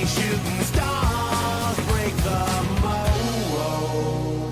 shooting stars break the mold.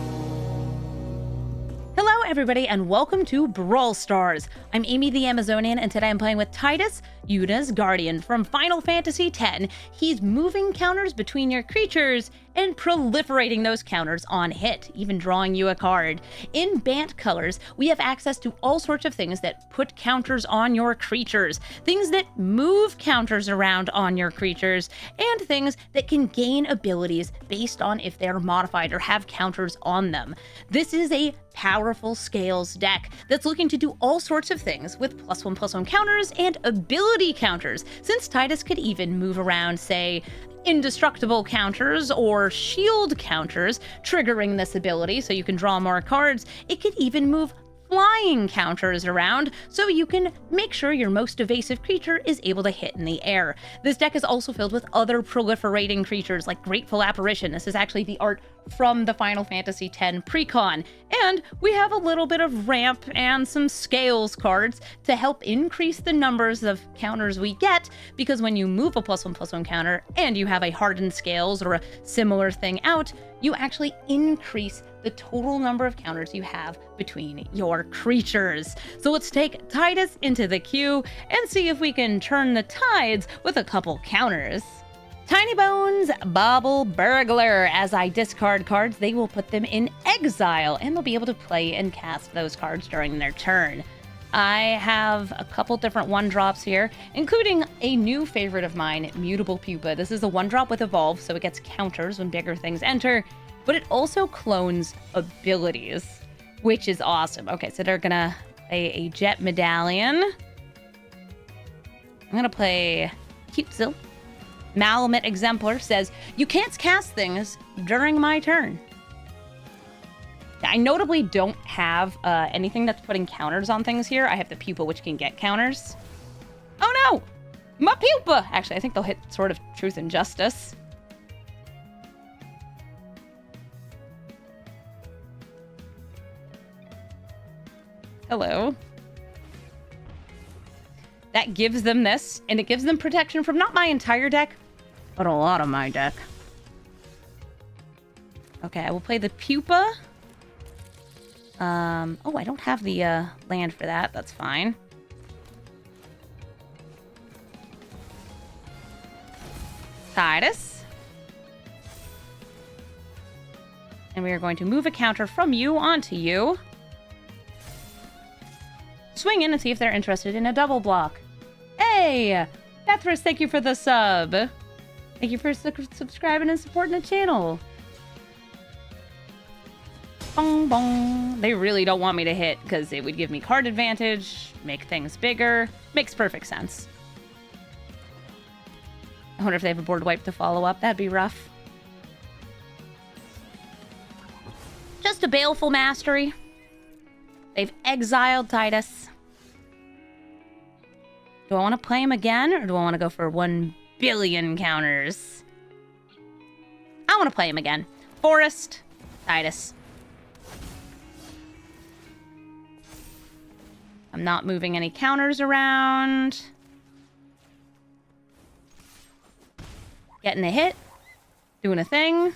Hello everybody and welcome to Brawl Stars. I'm Amy the Amazonian and today I'm playing with Tidus, Yuna's guardian from Final Fantasy X. He's moving counters between your creatures and proliferating those counters on hit, even drawing you a card. In Bant colors, we have access to all sorts of things that put counters on your creatures, things that move counters around on your creatures, and things that can gain abilities based on if they're modified or have counters on them. This is a powerful scales deck that's looking to do all sorts of things with +1/+1 counters and ability counters, since Tidus could even move around, say, indestructible counters or shield counters, triggering this ability so you can draw more cards. It could even move flying counters around so you can make sure your most evasive creature is able to hit in the air. This deck is also filled with other proliferating creatures like Grateful Apparition. This is actually the art from the Final Fantasy X precon. And we have a little bit of ramp and some scales cards to help increase the numbers of counters we get, because when you move a +1/+1 counter and you have a hardened scales or a similar thing out, you actually increase the total number of counters you have between your creatures. So let's take Tidus into the queue and see if we can turn the tides with a couple counters. Tiny Bones, Bauble Burglar. As I discard cards, they will put them in exile, and they'll be able to play and cast those cards during their turn. I have a couple different 1-drops here, including a new favorite of mine, Mutable Pupa. This is a 1-drop with Evolve, so it gets counters when bigger things enter, but it also clones abilities, which is awesome. Okay, so they're gonna play a Jet Medallion. I'm gonna play Cutesville. Malamute Exemplar says, you can't cast things during my turn. I notably don't have anything that's putting counters on things here. I have the Pupa, which can get counters. Oh no! My Pupa! Actually, I think they'll hit Sword of Truth and Justice. Hello. That gives them this, and it gives them protection from not my entire deck, but a lot of my deck. Okay, I will play the Pupa. Oh, I don't have the land for that. That's fine. Tidus. And we are going to move a counter from you onto you. Swing in and see if they're interested in a double block. Hey! Bethris, thank you for the sub. Thank you for subscribing and supporting the channel. Bong bong. They really don't want me to hit because it would give me card advantage, make things bigger. Makes perfect sense. I wonder if they have a board wipe to follow up. That'd be rough. Just a Baleful Mastery. They've exiled Tidus. Do I want to play him again, or do I want to go for 1 billion counters? I want to play him again. Forest, Tidus. I'm not moving any counters around. Getting a hit. Doing a thing.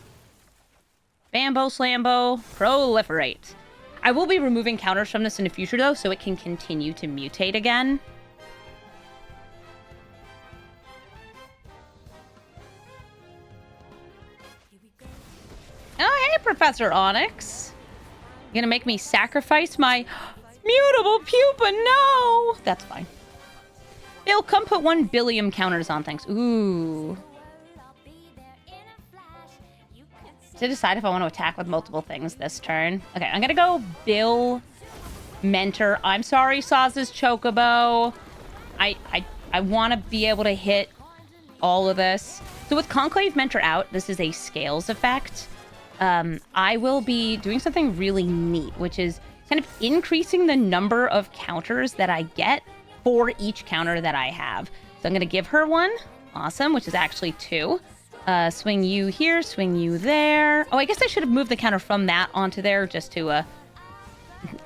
Bambo Slambo. Proliferate. I will be removing counters from this in the future, though, so it can continue to mutate again. Oh, hey, Professor Onyx. You gonna make me sacrifice my Mutable Pupa? No! That's fine. Bill, come put 1 billion counters on things. Ooh. To decide if I want to attack with multiple things this turn. Okay, I'm gonna go Bill Mentor. I'm sorry, Saz's Chocobo. I want to be able to hit all of this. So with Conclave Mentor out, this is a scales effect. I will be doing something really neat, which is kind of increasing the number of counters that I get for each counter that I have. So I'm going to give her 1. Awesome, which is actually 2. Swing you here, swing you there. Oh, I guess I should have moved the counter from that onto there just to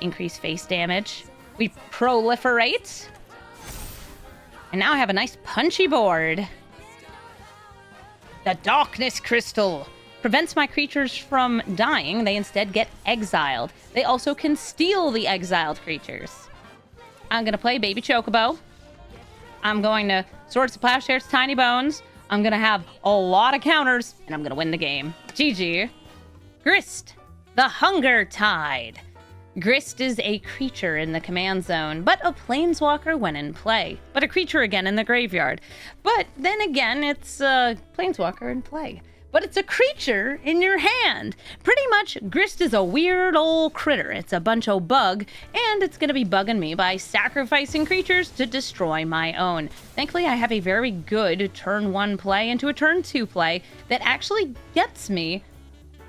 increase face damage. We proliferate. And now I have a nice punchy board. The Darkness Crystal prevents my creatures from dying. They instead get exiled. They also can steal the exiled creatures. I'm going to play Baby Chocobo. I'm going to Swords to Plowshares, Tiny Bones. I'm going to have a lot of counters, and I'm going to win the game. GG. Grist, the Hunger Tide. Grist is a creature in the command zone, but a planeswalker when in play. But a creature again in the graveyard. But then again, it's a planeswalker in play. But it's a creature in your hand. Pretty much, Grist is a weird old critter. It's a bunch of bug, and it's going to be bugging me by sacrificing creatures to destroy my own. Thankfully, I have a very good turn 1 play into a turn 2 play that actually gets me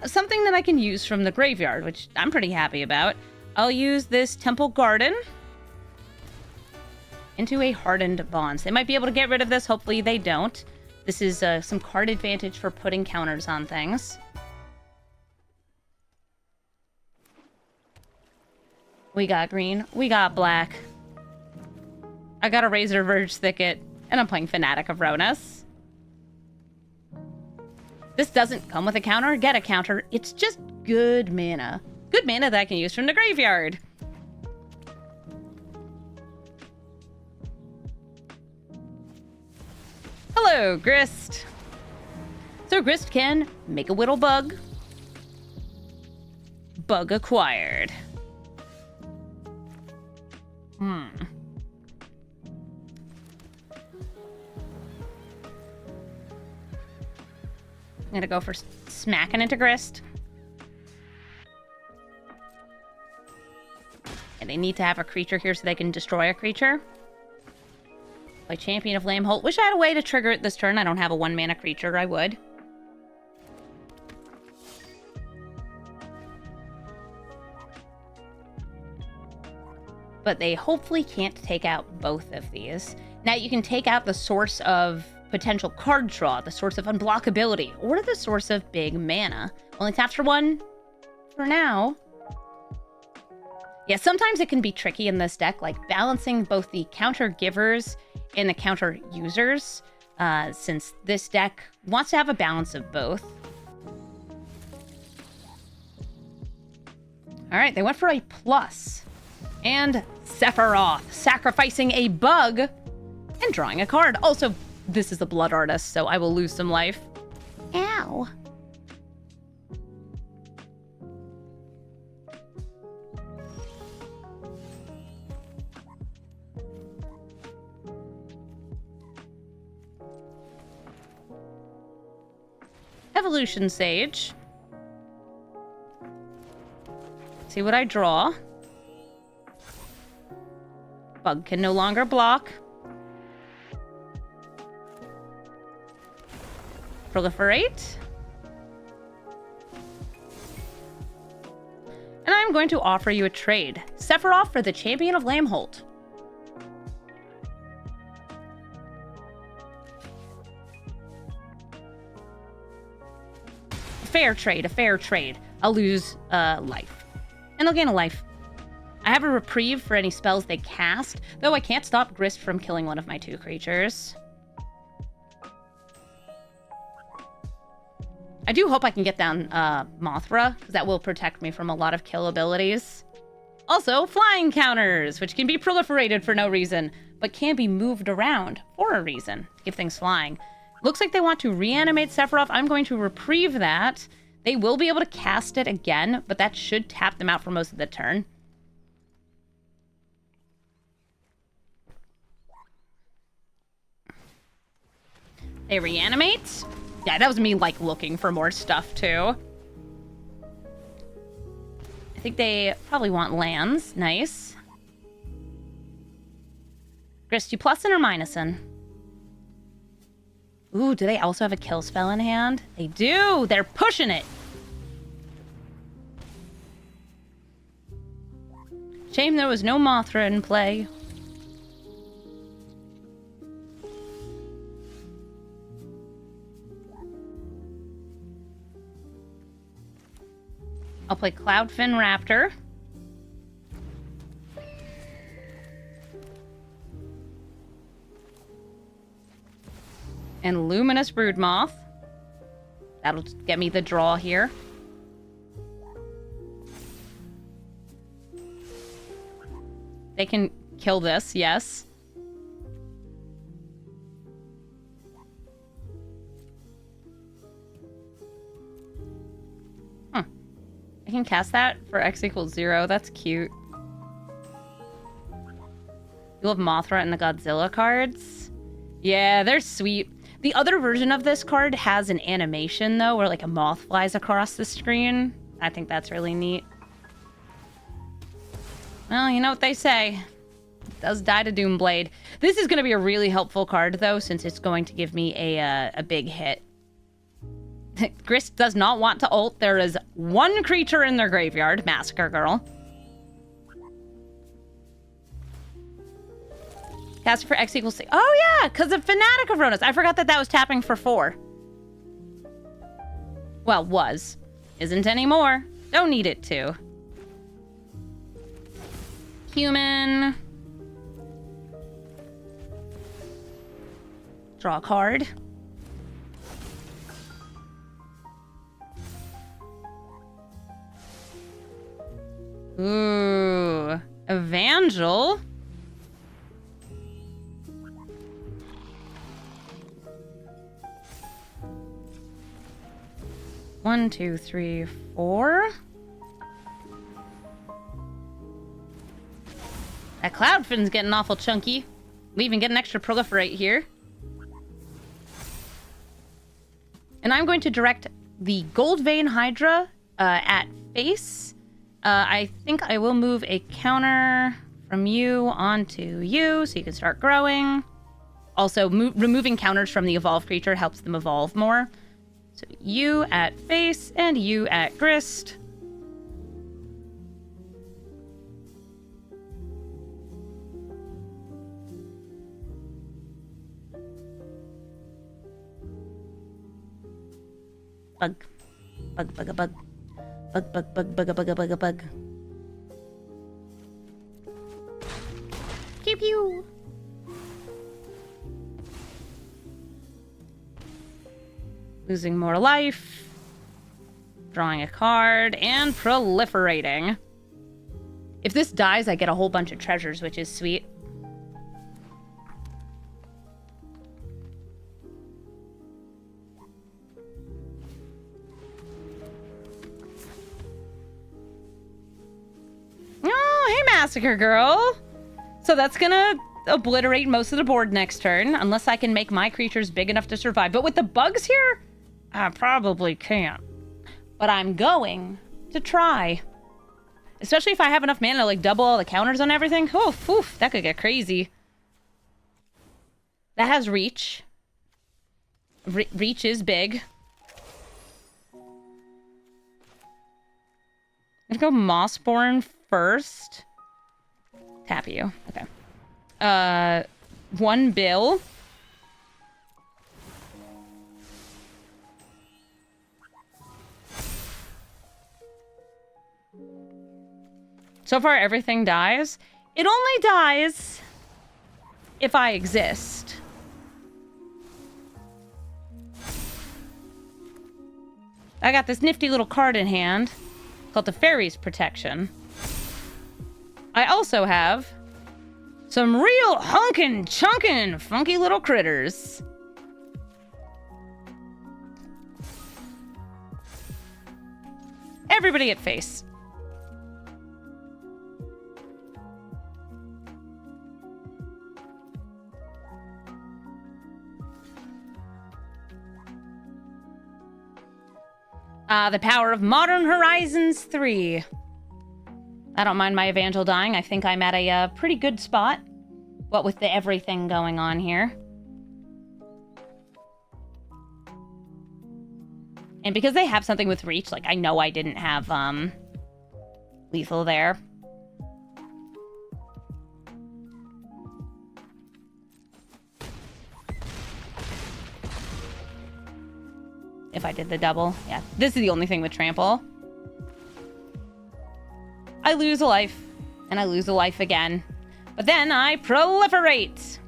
something that I can use from the graveyard, which I'm pretty happy about. I'll use this Temple Garden into a Hardened Bonds. They might be able to get rid of this. Hopefully they don't. This is some card advantage for putting counters on things. We got green. We got black. I got a Razor Verge Thicket, and I'm playing Fanatic of Ronus. This doesn't come with a counter, get a counter. It's just good mana. Good mana that I can use from the graveyard. Hello, Grist. So Grist can make a Whittle Bug. Bug acquired. I'm gonna go for smacking into Grist. And they need to have a creature here so they can destroy a creature. Play Champion of Lambholt. Wish I had a way to trigger it this turn. I don't have a 1-mana creature. I would. But they hopefully can't take out both of these. Now you can take out the source of potential card draw, the source of unblockability, or the source of big mana. Only taps for 1 for now. Yeah, sometimes it can be tricky in this deck, like balancing both the counter givers and the counter users, since this deck wants to have a balance of both. All right, they went for a plus. And Sephiroth, sacrificing a bug and drawing a card. Also, this is the Blood Artist, so I will lose some life. Ow. Evolution Sage. See what I draw. Bug can no longer block. Proliferate. And I'm going to offer you a trade. Sephiroth for the Champion of Lambholt. Fair trade, a fair trade. I'll lose life. And I'll gain a life. I have a reprieve for any spells they cast, though I can't stop Grist from killing one of my 2 creatures. I do hope I can get down Mothra, because that will protect me from a lot of kill abilities. Also, flying counters, which can be proliferated for no reason, but can be moved around for a reason to give things flying. Looks like they want to reanimate Sephiroth. I'm going to reprieve that. They will be able to cast it again, but that should tap them out for most of the turn. They reanimate. Yeah, that was me, like, looking for more stuff, too. I think they probably want lands. Nice. Grist, you plusin' or minusin'? Ooh, do they also have a kill spell in hand? They do! They're pushing it! Shame there was no Mothra in play. I'll play Cloudfin Raptor. And Luminous Broodmoth. That'll get me the draw here. They can kill this, yes. I can cast that for X equals 0. That's cute. You'll have Mothra and the Godzilla cards. Yeah, they're sweet. The other version of this card has an animation, though, where like a moth flies across the screen. I think that's really neat. Well, you know what they say. It does die to Doomblade. This is going to be a really helpful card, though, since it's going to give me a big hit. Grist does not want to ult. There is one creature in their graveyard, Massacre Girl. Cast it for X equals 6. Oh, yeah, because of Fanatic of Ronas. I forgot that that was tapping for 4. Well, was. Isn't anymore. Don't need it to. Human. Draw a card. Ooh. Evangel. One, two, three, 4. That Cloudfin's getting awful chunky. We even get an extra proliferate here. And I'm going to direct the Gold Vein Hydra at face. I think I will move a counter from you onto you so you can start growing. Also, removing counters from the evolved creature helps them evolve more. So you at face and you at Grist. Bug. Bug, bug, a bug. Bug, bug, bug, bug, a bug, a bug, a bug. Pew, pew. Losing more life. Drawing a card. And proliferating. If this dies, I get a whole bunch of treasures, which is sweet. Oh, hey, Massacre Girl. So that's gonna obliterate most of the board next turn, unless I can make my creatures big enough to survive. But with the bugs here, I probably can't. But I'm going to try. Especially if I have enough mana to, like, double all the counters on everything. Oh, oof, that could get crazy. That has reach. Reach is big. I'm gonna go Mossborn first. Tap you. Okay. 1 bill. So far, everything dies. It only dies if I exist. I got this nifty little card in hand called the Fairy's Protection. I also have some real hunkin' chunkin' funky little critters. Everybody at face. The power of Modern Horizons 3. I don't mind my Evangel dying. I think I'm at a pretty good spot. What with the everything going on here. And because they have something with reach, like, I know I didn't have, lethal there. If I did the double. Yeah, this is the only thing with trample. I lose a life, and I lose a life again. But then I proliferate.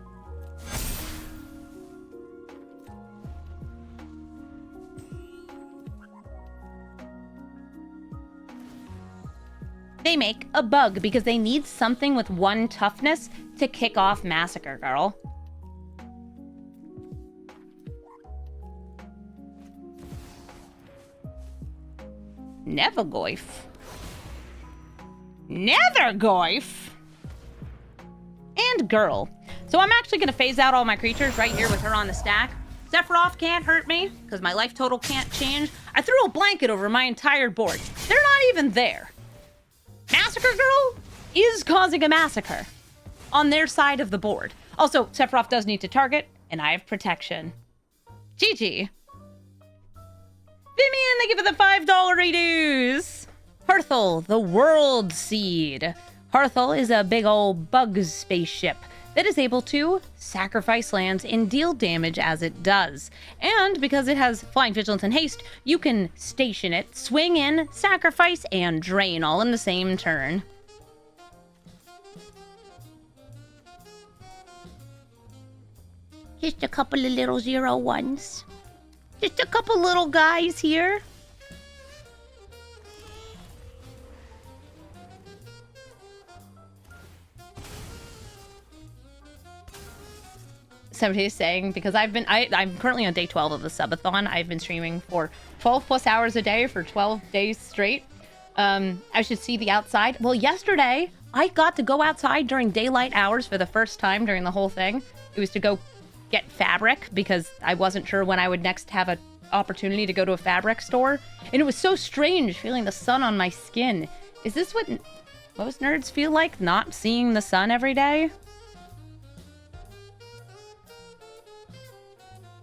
They make a bug because they need something with 1 toughness to kick off Massacre Girl. Nethergoyf. Nethergoyf? And Girl. So I'm actually going to phase out all my creatures right here with her on the stack. Sephiroth can't hurt me because my life total can't change. I threw a blanket over my entire board. They're not even there. Massacre Girl is causing a massacre on their side of the board. Also, Sephiroth does need to target, and I have protection. GG. Vimian, thank you for the $5 redos. Hearthal, the World Seed. Hearthal is a big old bug spaceship that is able to sacrifice lands and deal damage as it does. And because it has Flying Vigilance and Haste, you can station it, swing in, sacrifice, and drain all in the same turn. Just a couple of little 0-1s. Just a couple little guys here. Somebody's saying, because I'm currently on day 12 of the subathon. I've been streaming for 12 plus hours a day for 12 days straight. I should see the outside. Well, yesterday I got to go outside during daylight hours for the first time during the whole thing. It was to go get fabric because I wasn't sure when I would next have an opportunity to go to a fabric store. And it was so strange feeling the sun on my skin. Is this what most nerds feel like, not seeing the sun every day?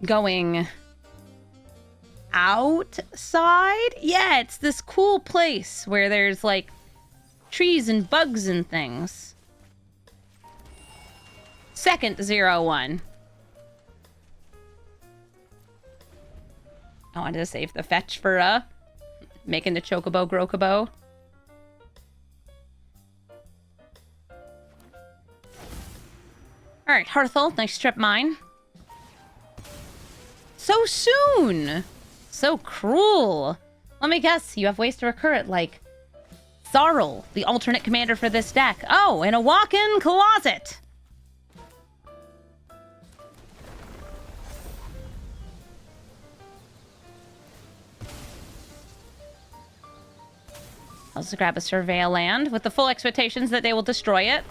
Going outside? Yeah, it's this cool place where there's like trees and bugs and things. Second 0-1. I wanted to save the fetch for making the Chocobo Grocobo. Alright, Hearthal, nice strip mine. So soon! So cruel. Let me guess, you have ways to recur it, like Zarl, the alternate commander for this deck. Oh, in a walk-in closet! I'll just grab a Surveil land with the full expectations that they will destroy it.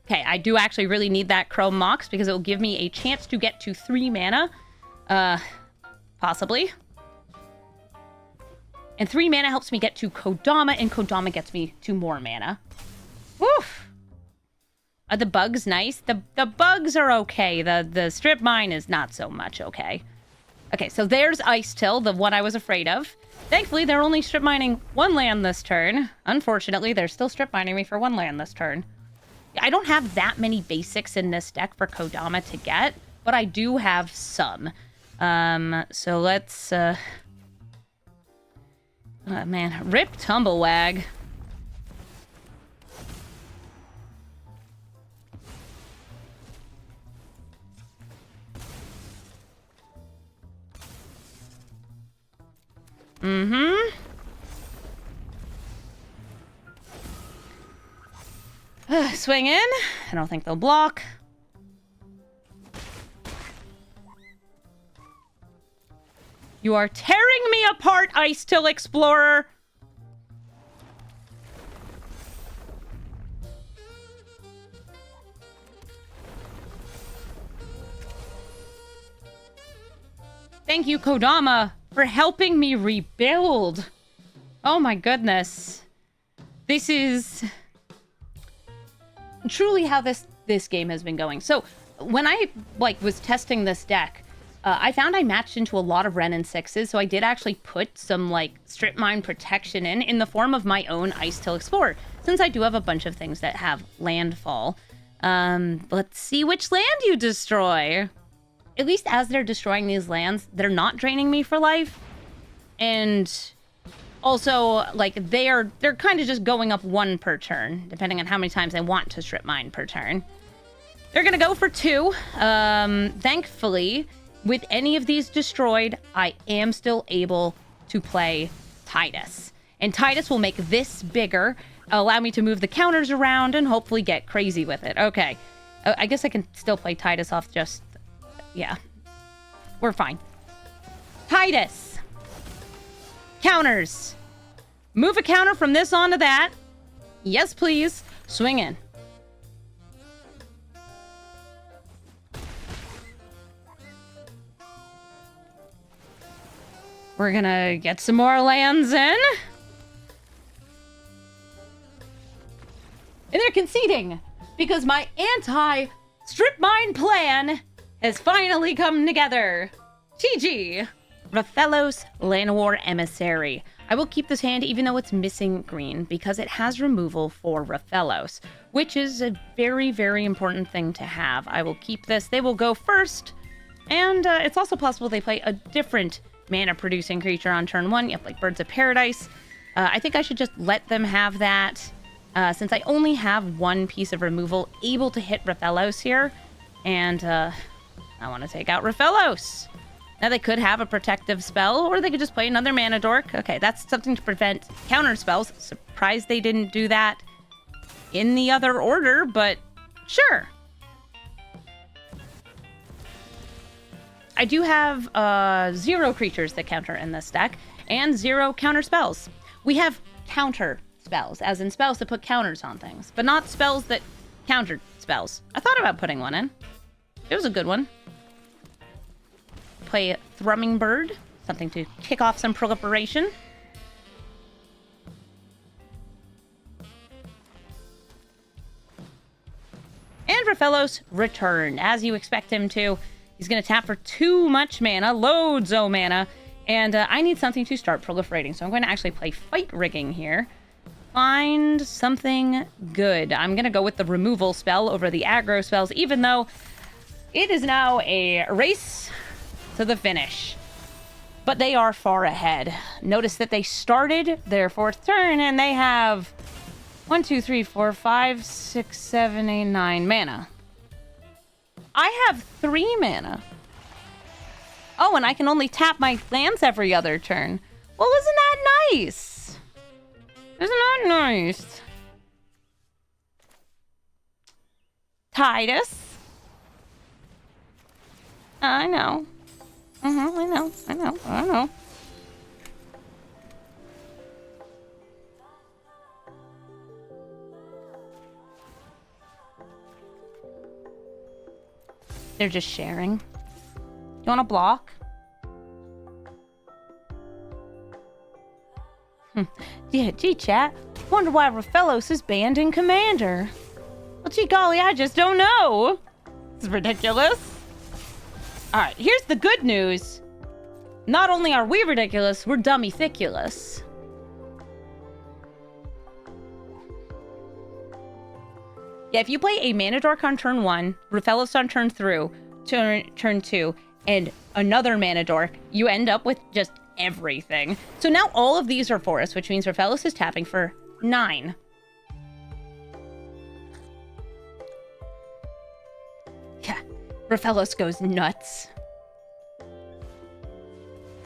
Okay, I do actually really need that Chrome Mox because it will give me a chance to get to 3 mana. Possibly. And 3 mana helps me get to Kodama, and Kodama gets me to more mana. Woof! Are the bugs nice? The bugs are okay. The strip mine is not so much okay. Okay, so there's Ice Till, the one I was afraid of. Thankfully, they're only strip mining 1 land this turn. Unfortunately, they're still strip mining me for 1 land this turn. I don't have that many basics in this deck for Kodama to get, but I do have some. So let's, oh man, rip Tumblewag. Swing in. I don't think they'll block. You are tearing me apart, Ice Till Explorer. Thank you, Kodama, for helping me rebuild. Oh my goodness. This is truly how this game has been going. So when I was testing this deck, I found I matched into a lot of Ren and 6s, so I did actually put some strip mine protection in the form of my own Ice Till Explorer, since I do have a bunch of things that have landfall. Let's see which land you destroy. At least as they're destroying these lands, they're not draining me for life. And also, they're kind of just going up 1 per turn, depending on how many times I want to strip mine per turn. They're gonna go for 2. Thankfully, with any of these destroyed, I am still able to play Tidus. And Tidus will make this bigger, allow me to move the counters around, and hopefully get crazy with it. Okay. I guess I can still play Tidus off just... Yeah. We're fine. Tidus! Counters! Move a counter from this onto that. Yes, please. Swing in. We're gonna get some more lands in. And they're conceding because my anti-strip mine plan has finally come together. GG. Rathalos Llanowar Emissary. I will keep this hand even though it's missing green because it has removal for Rathalos, which is a very, very important thing to have. I will keep this. They will go first. And it's also possible they play a different mana-producing creature on turn 1. Yep, like Birds of Paradise. I think I should just let them have that. Since I only have one piece of removal able to hit Rathalos here. And I want to take out Rathalos. Now they could have a protective spell, or they could just play another mana dork. Okay, that's something to prevent counter spells. Surprised they didn't do that in the other order, but sure. I do have 0 creatures that counter in this deck, and 0 counter spells. We have counter spells, as in spells that put counters on things, but not spells that counter spells. I thought about putting one in. It was a good one. Play Thrumming Bird, something to kick off some proliferation. And Rathalos returned, as you expect him to. He's going to tap for too much mana, loads of mana, and I need something to start proliferating, so I'm going to actually play Fight Rigging here. Find something good. I'm going to go with the removal spell over the aggro spells, even though it is now a race to the finish. But they are far ahead. Notice that they started their 4th turn and they have 1, 2, 3, 4, 5, 6, 7, 8, 9 mana. I have 3 mana. Oh, and I can only tap my lands every other turn. Well, isn't that nice? Isn't that nice? Tidus. I know. I know. They're just sharing. You want to block? Yeah, gee, chat. Wonder why Rathalos is banned in Commander. Well, gee golly, I just don't know. This is ridiculous. Alright, here's the good news. Not only are we ridiculous, we're dummy-thiculous. Yeah, if you play a Mana Dork on turn 1, Rathalos on turn 2, and another Mana Dork, you end up with just everything. So now all of these are forests, which means Rathalos is tapping for 9. Yeah, Rathalos goes nuts.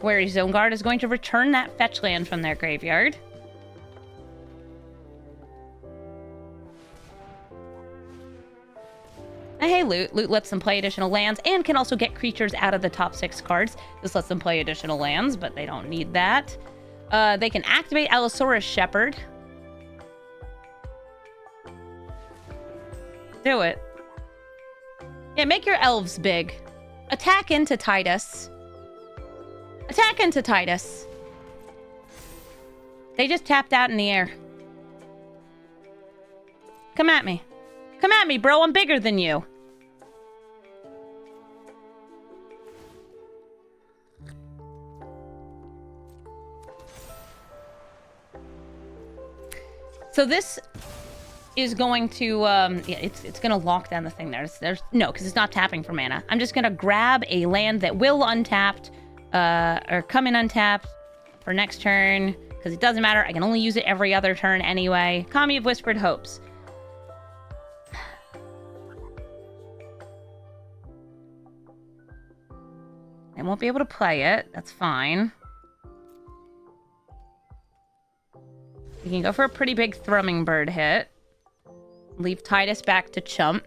Where Zone Guard is going to return that fetch land from their graveyard. Hey, Loot. Loot lets them play additional lands and can also get creatures out of the top 6 cards. This lets them play additional lands, but they don't need that. They can activate Allosaurus Shepherd. Do it. Yeah, make your elves big. Attack into Tidus. Attack into Tidus. They just tapped out in the air. Come at me. Come at me, bro. I'm bigger than you. So this is going to, yeah, it's going to lock down the thing there. No, because it's not tapping for mana. I'm just going to grab a land that will untapped, or come in untapped for next turn, because it doesn't matter. I can only use it every other turn anyway. Kami of Whispered Hopes. I won't be able to play it. That's fine. We can go for a pretty big thrumming bird hit. Leave Tidus back to chump.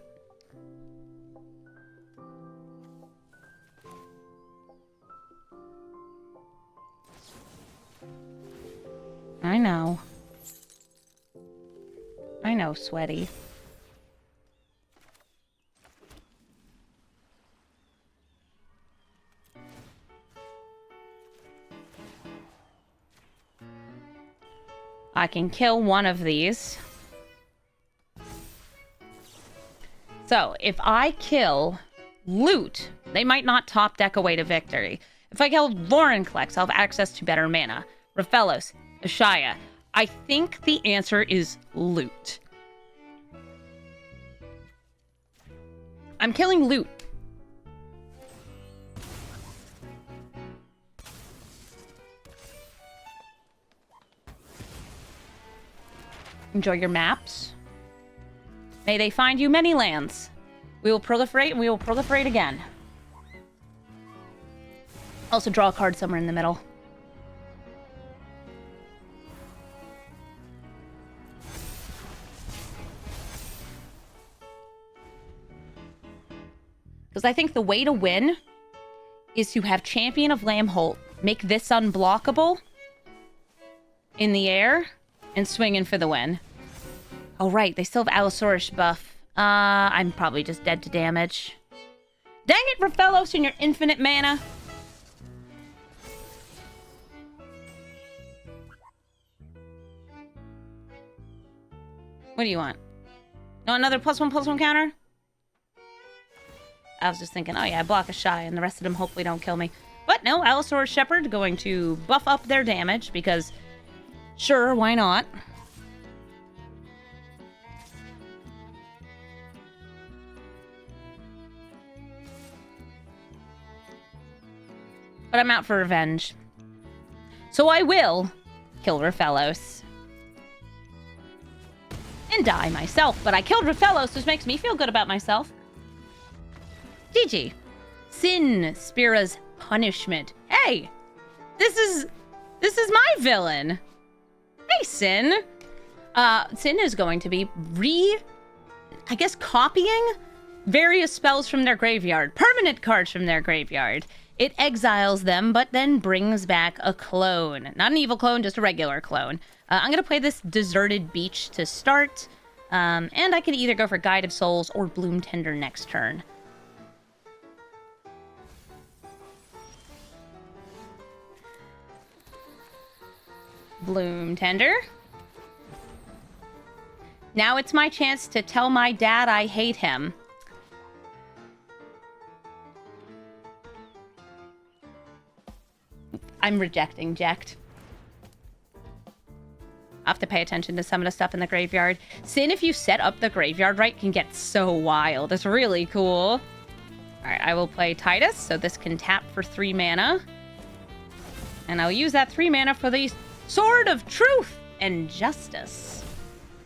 I know. I know, sweaty. I can kill one of these. So, if I kill Loot, they might not top deck away to victory. If I kill Vorinclex, I'll have access to better mana. Raphalos, Ashaya. I think the answer is Loot. I'm killing Loot. Enjoy your maps. May they find you many lands. We will proliferate and we will proliferate again. Also draw a card somewhere in the middle. Because I think the way to win is to have Champion of Lambholt make this unblockable in the air and swing in for the win. Oh, right. They still have Allosaurus buff. I'm probably just dead to damage. Dang it, Raphalos, and your infinite mana. What do you want? No, another +1/+1 counter? I was just thinking, oh yeah, I block a shy, and the rest of them hopefully don't kill me. But no, Allosaurus Shepherd going to buff up their damage because, sure, why not? But I'm out for revenge. So I will kill Raphalos. And die myself. But I killed Raphalos, which makes me feel good about myself. GG. Sin, Spira's punishment. Hey! This is my villain. Hey, Sin. Sin is going to be copying various spells from their graveyard. Permanent cards from their graveyard. It exiles them, but then brings back a clone. Not an evil clone, just a regular clone. I'm going to play this Deserted Beach to start. And I can either go for Guide of Souls or Bloom Tender next turn. Bloom Tender. Now it's my chance to tell my dad I hate him. I'm rejecting Ject. I have to pay attention to some of the stuff in the graveyard. Sin, if you set up the graveyard right, can get so wild. It's really cool. Alright, I will play Tidus, so this can tap for 3 mana. And I'll use that 3 mana for the Sword of Truth and Justice.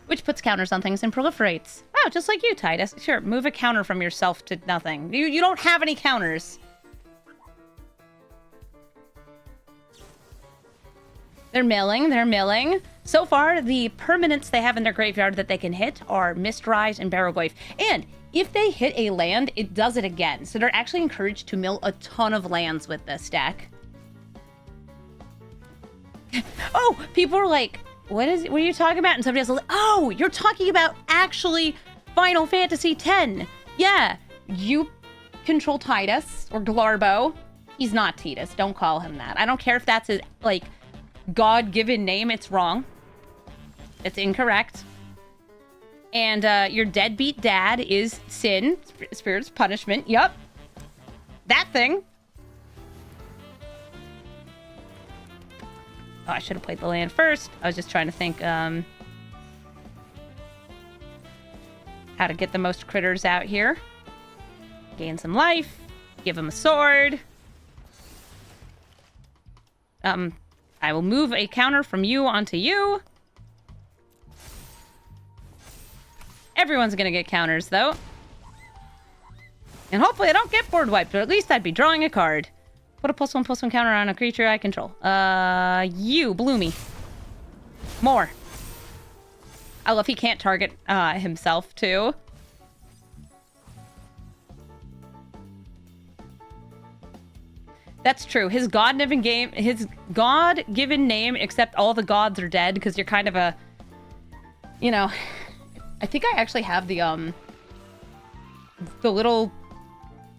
Which puts counters on things and proliferates. Wow, just like you, Tidus. Sure, move a counter from yourself to nothing. You don't have any counters. They're milling. So far, the permanents they have in their graveyard that they can hit are Mistrise and Barrowglaive. And if they hit a land, it does it again. So they're actually encouraged to mill a ton of lands with this deck. Oh, people are like, what are you talking about? And somebody else is like, oh, you're talking about actually Final Fantasy X. Yeah, you control Tidus or Glarbo. He's not Tidus. Don't call him that. I don't care if that's his, like, God-given name. It's wrong. It's incorrect. And your deadbeat dad is Sin, Spirit's punishment. Yup. That thing. Oh, I should have played the land first. I was just trying to think how to get the most critters out here. Gain some life. Give him a sword. I will move a counter from you onto you. Everyone's gonna get counters, though. And hopefully I don't get board wiped, or at least I'd be drawing a card. Put a +1/+1 counter on a creature I control. You, Bloomy. More. I love he can't target himself, too. That's true. His God-given name, except all the gods are dead, because you're kind of a... You know... I think I actually have the little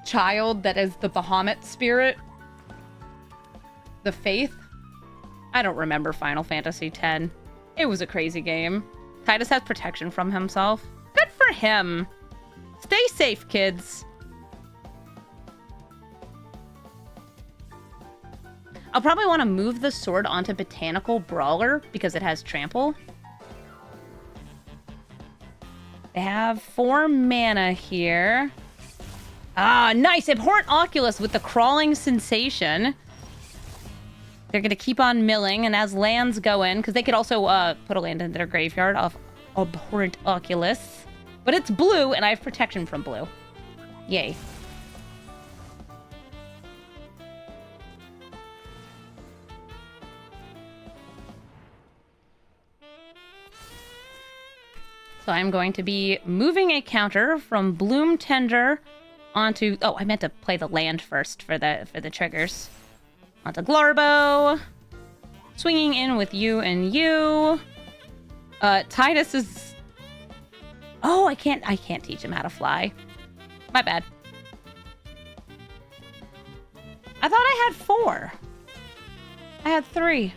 child that is the Bahamut spirit. The Faith. I don't remember Final Fantasy X. It was a crazy game. Tidus has protection from himself. Good for him. Stay safe, kids. I'll probably want to move the sword onto Botanical Brawler because it has trample. They have 4 mana here. Ah, nice! Abhorrent Oculus with the crawling sensation. They're going to keep on milling, and as lands go in, because they could also put a land in their graveyard of Abhorrent Oculus. But it's blue, and I have protection from blue. Yay. So I'm going to be moving a counter from Bloom Tender onto... Oh, I meant to play the land first for the triggers. Onto Glorbo. Swinging in with you and you. Tidus is... Oh, I can't teach him how to fly. My bad. I thought I had 4. I had 3.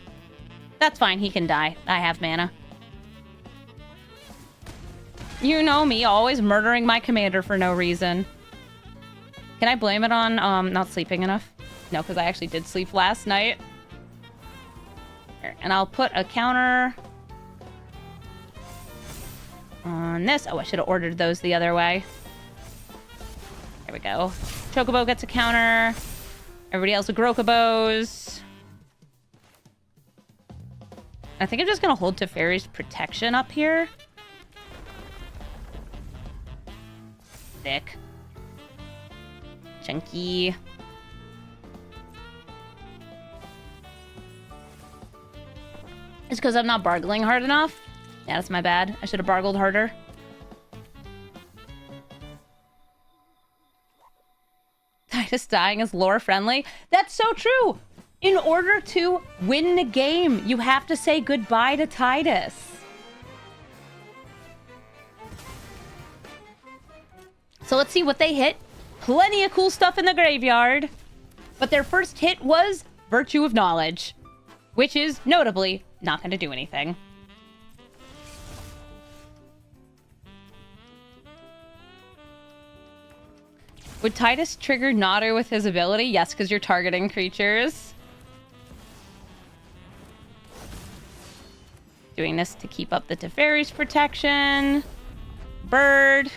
That's fine, he can die. I have mana. You know me, always murdering my commander for no reason. Can I blame it on not sleeping enough? No, because I actually did sleep last night. Here, and I'll put a counter on this. Oh, I should have ordered those the other way. There we go. Chocobo gets a counter. Everybody else with Grokobos. I think I'm just going to hold Teferi's protection up here. Thick. Chunky. It's because I'm not bargling hard enough. Yeah, that's my bad. I should have bargled harder. Tidus dying is lore friendly. That's so true! In order to win the game, you have to say goodbye to Tidus. So let's see what they hit. Plenty of cool stuff in the graveyard. But their first hit was Virtue of Knowledge, which is, notably, not going to do anything. Would Tidus trigger Nadu with his ability? Yes, because you're targeting creatures. Doing this to keep up the Teferi's protection. Bird.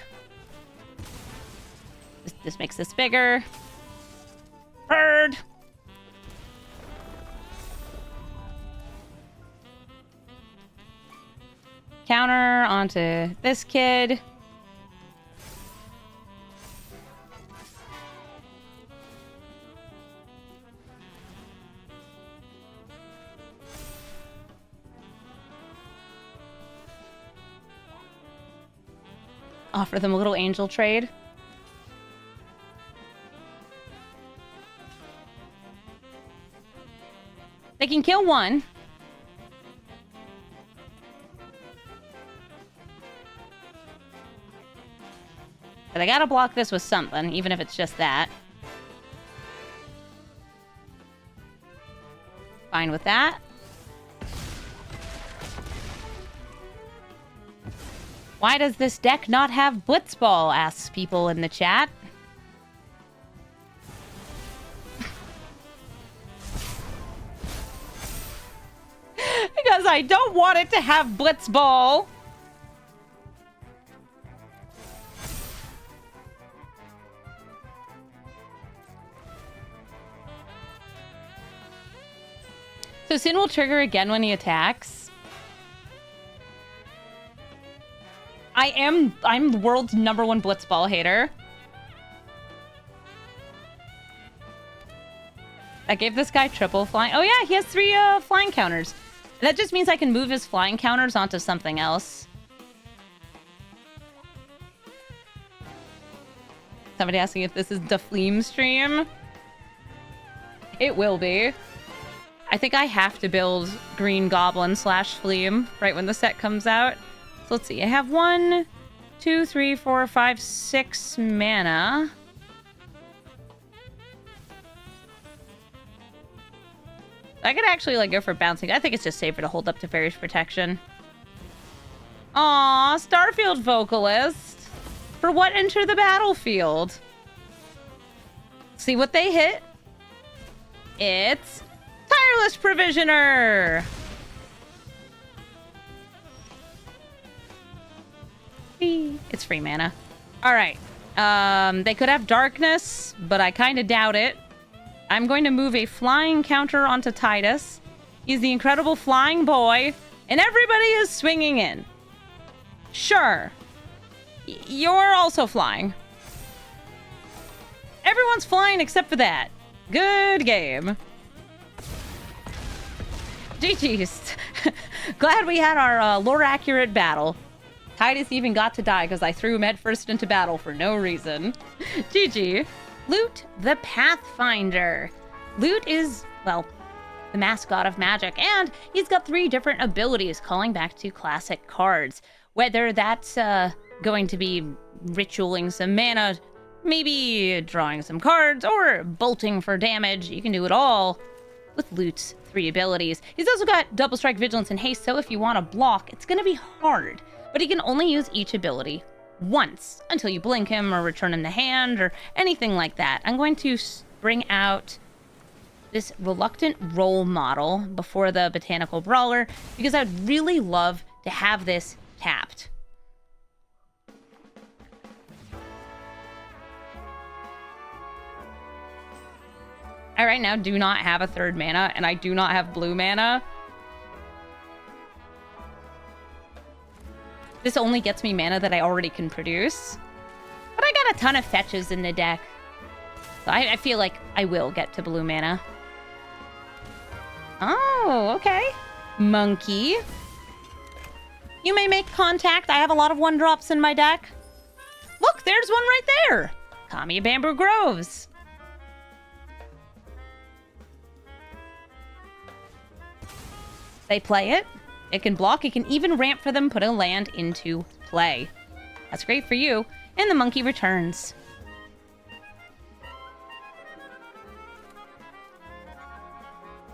This makes this bigger. Bird. Counter onto this kid. Offer them a little angel trade. They can kill one. But I gotta block this with something, even if it's just that. Fine with that. Why does this deck not have Blitzball? Asks people in the chat. Because I don't want it to have Blitzball. So Sin will trigger again when he attacks. I'm the world's #1 Blitzball hater. I gave this guy triple flying. Oh yeah, he has 3 flying counters. That just means I can move his flying counters onto something else. Somebody asking if this is the Fleam stream. It will be. I think I have to build Green Goblin / Fleam right when the set comes out. So let's see. I have 1, 2, 3, 4, 5, 6 mana. I could actually like go for bouncing. I think it's just safer to hold up to Fairy's Protection. Aw, Starfield Vocalist. For what enter the battlefield? See what they hit? It's Tireless Provisioner. It's free mana. All right. They could have Darkness, but I kind of doubt it. I'm going to move a flying counter onto Tidus. He's the incredible flying boy, and everybody is swinging in. Sure. You're also flying. Everyone's flying except for that. Good game. GG's. Glad we had our lore-accurate battle. Tidus even got to die because I threw him headfirst into battle for no reason. GG. Lute the Pathfinder. Lute is, well, the mascot of Magic, and he's got 3 different abilities calling back to classic cards. Whether that's going to be ritualing some mana, maybe drawing some cards, or bolting for damage, you can do it all with Lute's 3 abilities. He's also got Double Strike, Vigilance, and Haste, so if you want to block, it's going to be hard. But he can only use each ability once until you blink him or return him the hand or anything like that. I'm going to bring out this Reluctant Role Model before the Botanical Brawler because I'd really love to have this tapped. I right now do not have a 3rd mana, and I do not have blue mana. This only gets me mana that I already can produce. But I got a ton of fetches in the deck. So I feel like I will get to blue mana. Oh, okay. Monkey. You may make contact. I have a lot of 1-drops in my deck. Look, there's one right there. Kami Bamboo Groves. They play it. It can block. It can even ramp for them, put a land into play. That's great for you. And the monkey returns.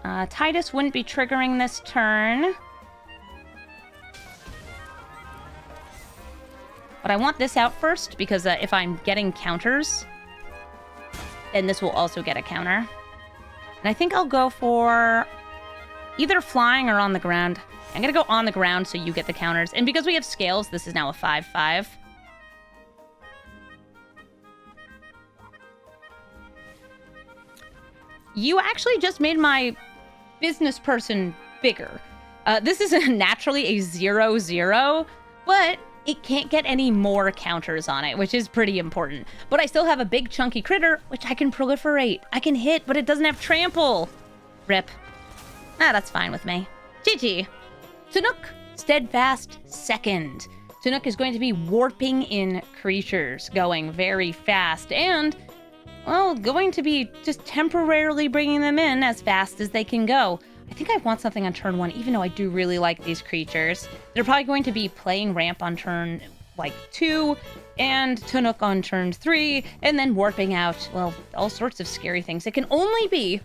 Tidus wouldn't be triggering this turn. But I want this out first, because if I'm getting counters, then this will also get a counter. And I think I'll go for either flying or on the ground. I'm going to go on the ground so you get the counters. And because we have scales, this is now a 5/5. You actually just made my business person bigger. This is naturally a 0/0, but it can't get any more counters on it, which is pretty important. But I still have a big chunky critter, which I can proliferate. I can hit, but it doesn't have trample. Rip. That's fine with me. GG. Tanook, Steadfast Second. Tanook is going to be warping in creatures, going very fast, and, well, going to be just temporarily bringing them in as fast as they can go. I think I want something on turn 1, even though I do really like these creatures. They're probably going to be playing ramp on turn, 2, and Tanook on turn 3, and then warping out, well, all sorts of scary things. It can only be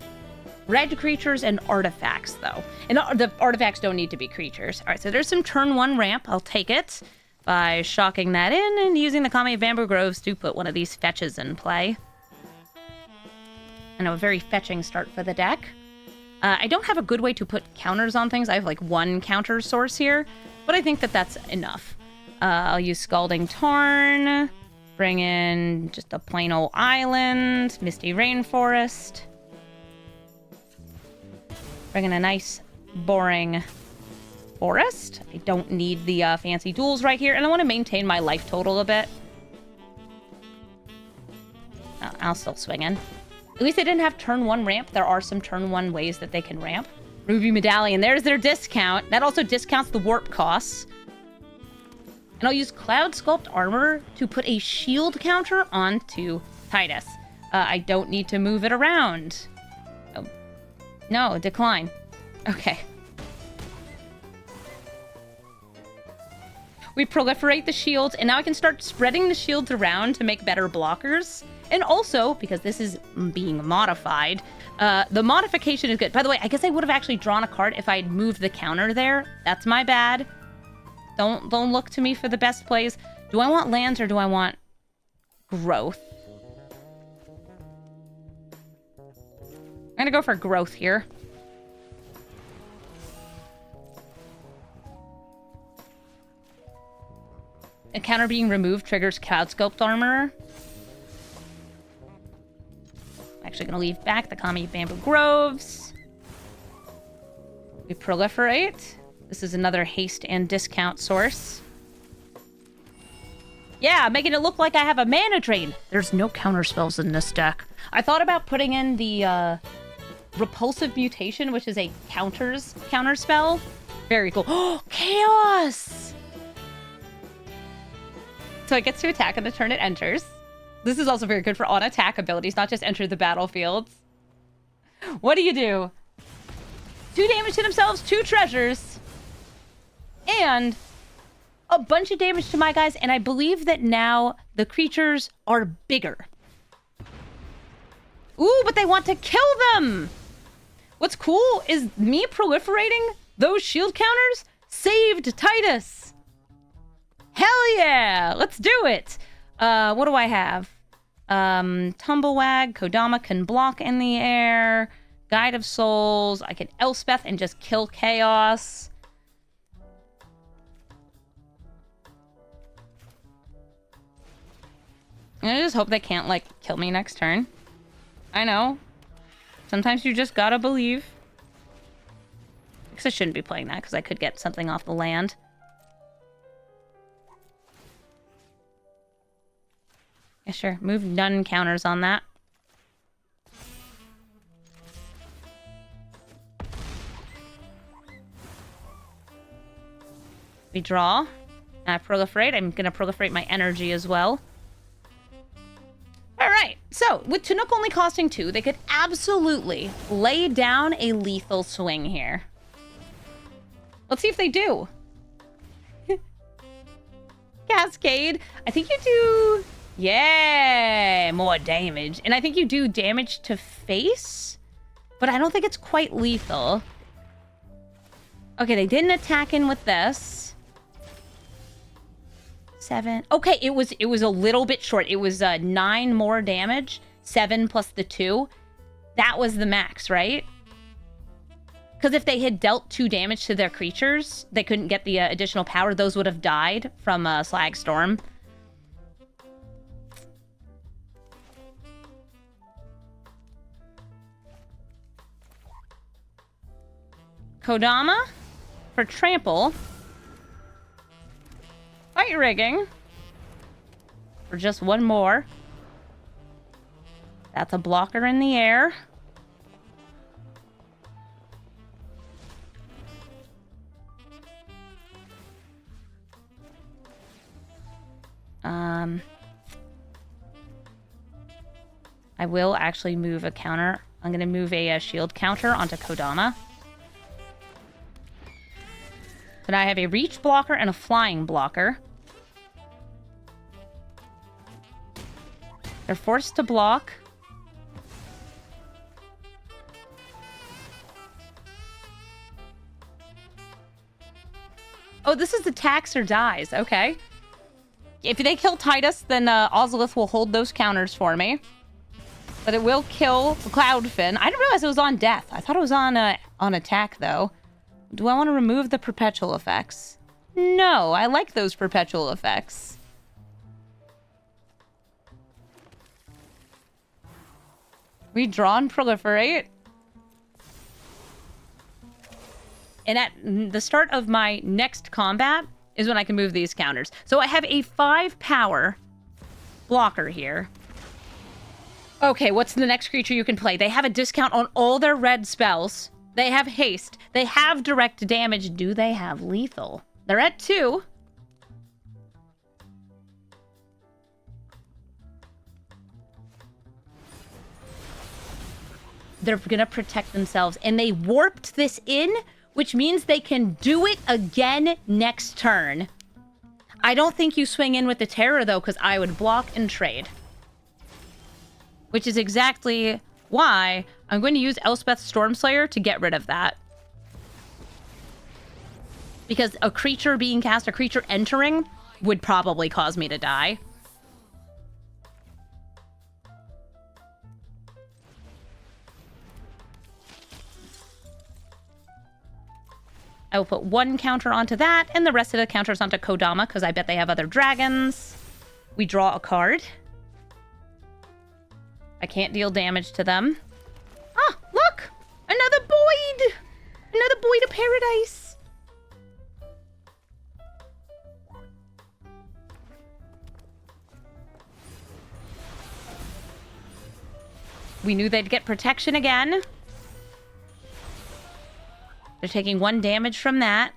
red creatures and artifacts, though. And the artifacts don't need to be creatures. All right, so there's some turn 1 ramp. I'll take it by shocking that in and using the Kami of Bamboo Groves to put one of these fetches in play. I know, a very fetching start for the deck. I don't have a good way to put counters on things. I have, 1 counter source here, but I think that that's enough. I'll use Scalding Tarn, bring in just a plain old island, Misty Rainforest. Bring in a nice, boring forest. I don't need the fancy duels right here, and I want to maintain my life total a bit. I'll still swing in. At least they didn't have turn 1 ramp. There are some turn 1 ways that they can ramp. Ruby Medallion, there's their discount. That also discounts the warp costs. And I'll use Cloud Sculpt Armor to put a shield counter onto Tidus. I don't need to move it around. Oh. No, decline. Okay. We proliferate the shields, and now I can start spreading the shields around to make better blockers. And also, because this is being modified, the modification is good. By the way, I guess I would have actually drawn a card if I had moved the counter there. That's my bad. Don't look to me for the best plays. Do I want lands or do I want growth? I'm gonna go for growth here. A counter being removed triggers Cloud Sculpt Armor. I'm actually gonna leave back the Kami Bamboo Groves. We proliferate. This is another haste and discount source. Yeah, making it look like I have a mana drain. There's no counter spells in this deck. I thought about putting in the Repulsive Mutation, which is a counter spell. Very cool. Oh, Chaos! So it gets to attack on the turn it enters. This is also very good for on-attack abilities, not just enter the battlefield. What do? 2 damage to themselves, 2 treasures, and a bunch of damage to my guys, and I believe that now the creatures are bigger. Ooh, but they want to kill them! What's cool is me proliferating those shield counters saved Tidus. Hell yeah! Let's do it! What do I have? Tumblewag, Kodama can block in the air, Guide of Souls, I can Elspeth and just kill Chaos. I just hope they can't, like, kill me next turn. I know. Sometimes you just gotta believe. I guess I shouldn't be playing that, because I could get something off the land. Yeah, sure. Move none counters on that. We draw. And I proliferate. I'm going to proliferate my energy as well. Alright, so with Tunic only costing 2, they could absolutely lay down a lethal swing here. Let's see if they do. Cascade. I think you do... Yeah, more damage. And I think you do damage to face, but I don't think it's quite lethal. Okay, they didn't attack in with this. 7. Okay, it was a little bit short. It was 9 more damage, 7 plus the 2. That was the max, right? Because if they had dealt 2 damage to their creatures, they couldn't get the additional power. Those would have died from Slag Storm. Kodama for trample. Fight rigging for just 1 more. That's a blocker in the air. I will actually move a counter. I'm going to move a shield counter onto Kodama. But I have a reach blocker and a flying blocker. They're forced to block. Oh, this is attacks or dies. Okay. If they kill Tidus, then Ozolith will hold those counters for me. But it will kill Cloudfin. I didn't realize it was on death. I thought it was on attack, though. Do I want to remove the perpetual effects? No, I like those perpetual effects. We draw and proliferate. And at the start of my next combat is when I can move these counters. So I have a 5 power blocker here. Okay, what's the next creature you can play? They have a discount on all their red spells. They have haste. They have direct damage. Do they have lethal? They're at 2. they're gonna protect themselves. And they warped this in, which means they can do it again next turn. I don't think you swing in with the Terror, though, because I would block and trade. Which is exactly why I'm going to use Elspeth's Stormslayer to get rid of that. Because a creature being cast, a creature entering, would probably cause me to die. I will put one counter onto that, and the rest of the counters onto Kodama, because I bet they have other dragons. We draw a card. I can't deal damage to them. Ah, look! Another Boyd! Another Boyd of Paradise! We knew they'd get protection again. They're taking 1 damage from that.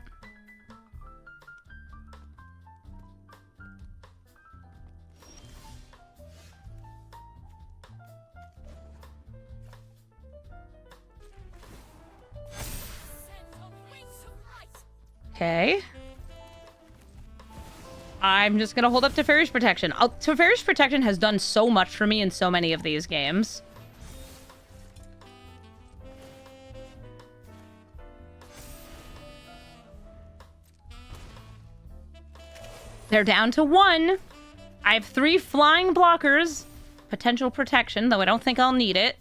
Okay. I'm just gonna hold up Teferi's Protection. Teferi's Protection has done so much for me in so many of these games. They're down to 1. I have 3 flying blockers. Potential protection, though I don't think I'll need it.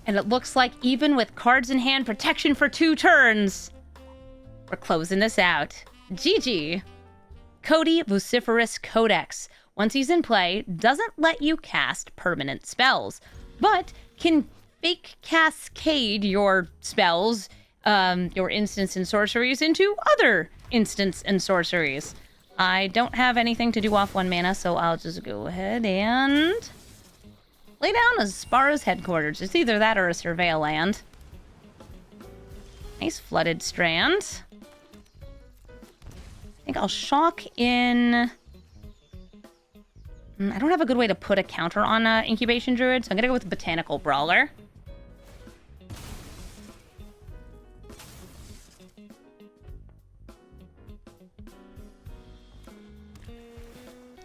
And it looks like even with cards in hand, protection for 2 turns, we're closing this out. GG. Cody Vociferous Codex. Once he's in play, doesn't let you cast permanent spells, but can fake cascade your spells, your instants and sorceries into other instants and sorceries. I don't have anything to do off 1 mana, so I'll just go ahead and lay down Aspara's Headquarters. It's either that or a Surveil Land. Nice Flooded Strand. I think I'll shock in... I don't have a good way to put a counter on Incubation Druid, so I'm gonna go with Botanical Brawler.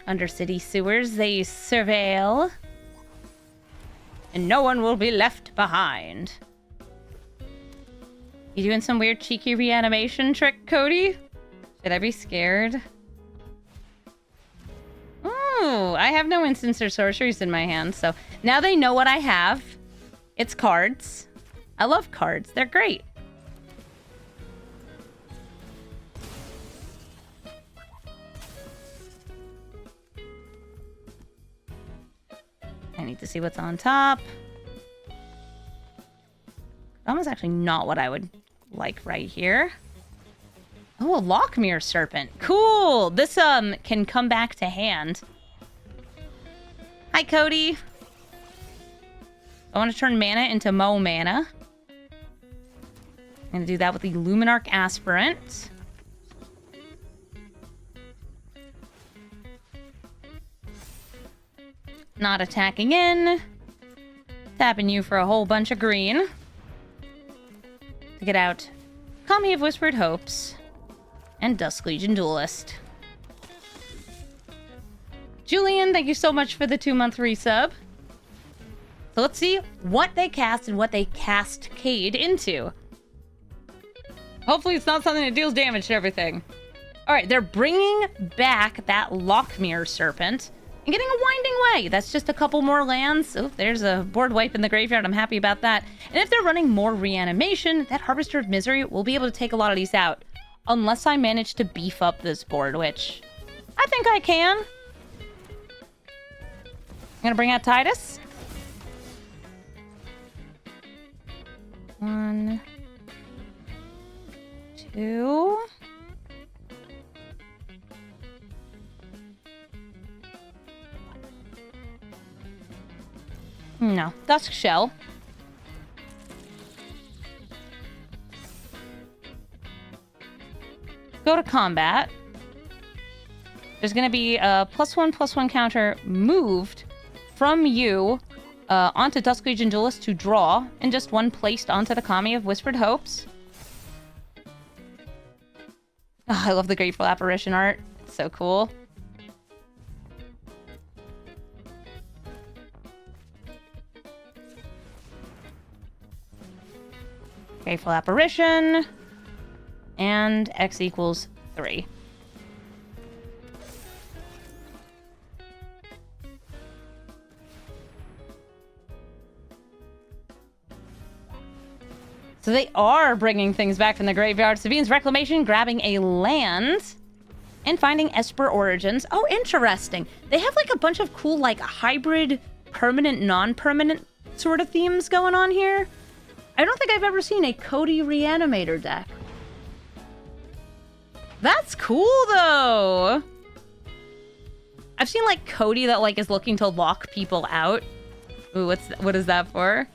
Undercity Sewers, they surveil. And no one will be left behind. You doing some weird cheeky reanimation trick, Cody? Should I be scared? Ooh, I have no instants or sorceries in my hand, so now they know what I have. It's cards. I love cards. They're great. I need to see what's on top. That was actually not what I would like right here. Oh, a Lockmere Serpent. Cool! This can come back to hand. Hi, Cody. I want to turn mana into Mo mana. I'm going to do that with the Luminarch Aspirant. Not attacking in. Tapping you for a whole bunch of green. To get out Kami of Whispered Hopes and Dusk Legion Duelist. Julian, thank you so much for the 2-month resub. So let's see what they cast and what they cascade into. Hopefully it's not something that deals damage to everything. Alright, they're bringing back that Lockmere Serpent and getting a Winding Way. That's just a couple more lands. Oh, there's a board wipe in the graveyard. I'm happy about that. And if they're running more reanimation, that Harvester of Misery will be able to take a lot of these out. Unless I manage to beef up this board, which I think I can. I'm gonna bring out Tidus. 1, 2. No, Dusk Shell. go to combat. There's going to be a +1/+1 counter moved from you onto Dusk Legion Duelist to draw, and just one placed onto the Kami of Whispered Hopes. Oh, I love the Grateful Apparition art. It's so cool. Grateful Apparition. And X equals 3. So they are bringing things back from the graveyard. Sabine's Reclamation, grabbing a land, and finding Esper Origins. Oh, interesting. They have like a bunch of cool like hybrid, permanent, non-permanent sort of themes going on here. I don't think I've ever seen a Cody Reanimator deck. That's cool though. I've seen like Cody that like is looking to lock people out. Ooh, what is that for?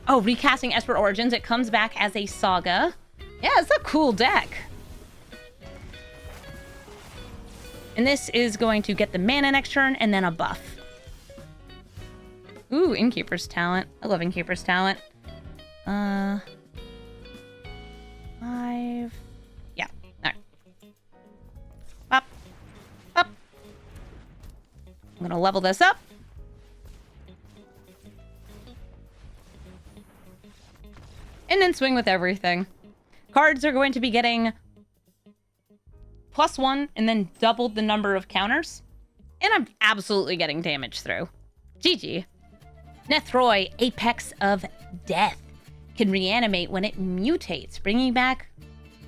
Oh, recasting Esper Origins. It comes back as a saga. Yeah, it's a cool deck. And this is going to get the mana next turn and then a buff. Ooh, Innkeeper's Talent. I love Innkeeper's Talent. 5. Yeah, alright. Up. Up. I'm gonna level this up. And then swing with everything. Cards are going to be getting +1 and then doubled the number of counters. And I'm absolutely getting damage through. GG. Nethroi, Apex of Death, can reanimate when it mutates, bringing back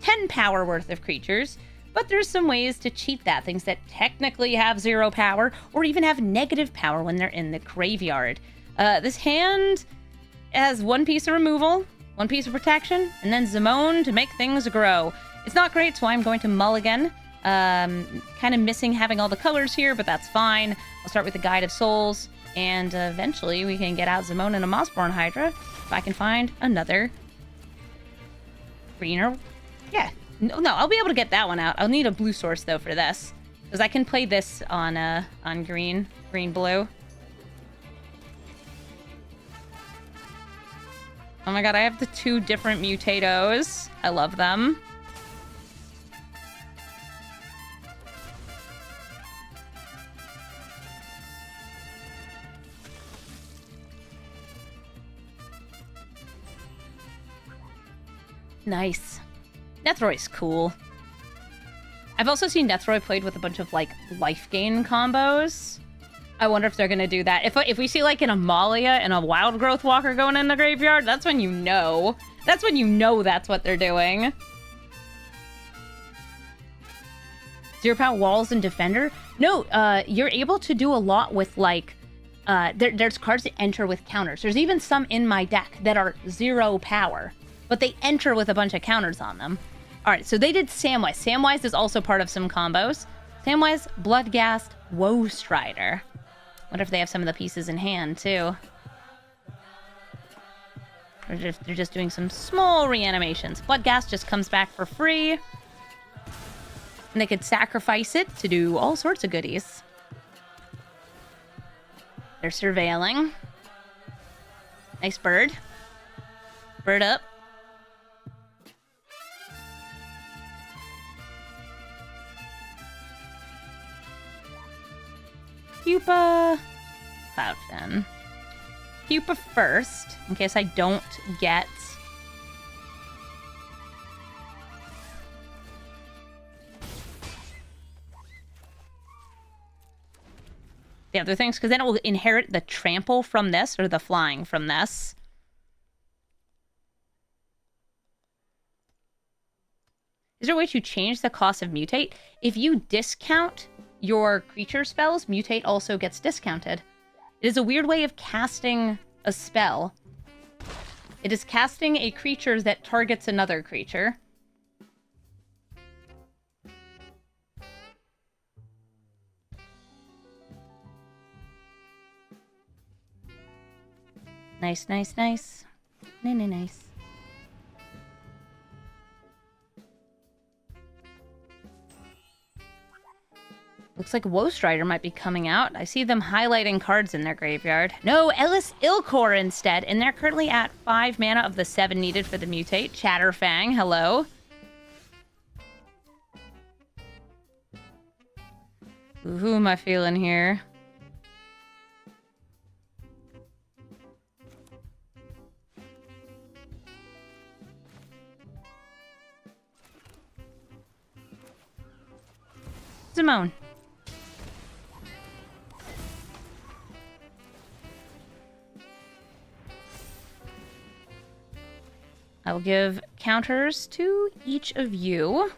10 power worth of creatures. But there's some ways to cheat that. Things that technically have 0 power or even have negative power when they're in the graveyard. This hand has 1 piece of removal, 1 piece of protection, and then Zimone to make things grow. It's not great, so I'm going to mulligan. Kind of missing having all the colors here, but that's fine. I'll start with the Guide of Souls, and eventually we can get out Zimone and a Mossborn Hydra if I can find another greener. Yeah, no, I'll be able to get that one out. I'll need a blue source though for this, because I can play this on green, blue. Oh my god, I have the 2 different Mutatos. I love them. Nice. Nethroi's cool. I've also seen Nethroi played with a bunch of, like, life gain combos. I wonder if they're gonna do that. If we see, like, an Amalia and a Wild Growth Walker going in the graveyard, that's when you know. That's when you know that's what they're doing. 0 walls and Defender? No, you're able to do a lot with, like, there's cards that enter with counters. There's even some in my deck that are 0 power, but they enter with a bunch of counters on them. All right, so they did Samwise. Samwise is also part of some combos. Samwise, Bloodghast, Woe Strider. Wonder if they have some of the pieces in hand, too. They're just doing some small reanimations. Bloodghast just comes back for free. And they could sacrifice it to do all sorts of goodies. They're surveilling. Nice bird. Bird up. Pupa. Cloudfin. Pupa first, in case I don't get... the other things, because then it will inherit the trample from this, or the flying from this. Is there a way to change the cost of mutate? If you discount your creature spells, mutate also gets discounted. It is a weird way of casting a spell. It is casting a creature that targets another creature. Nice, nice, nice. Nice. Looks like Woe Strider might be coming out. I see them highlighting cards in their graveyard. No, Ellis Ilkor instead, and they're currently at 5 mana of the 7 needed for the mutate. Chatterfang, hello. Ooh, who am I feeling here? Simone. I will give counters to each of you.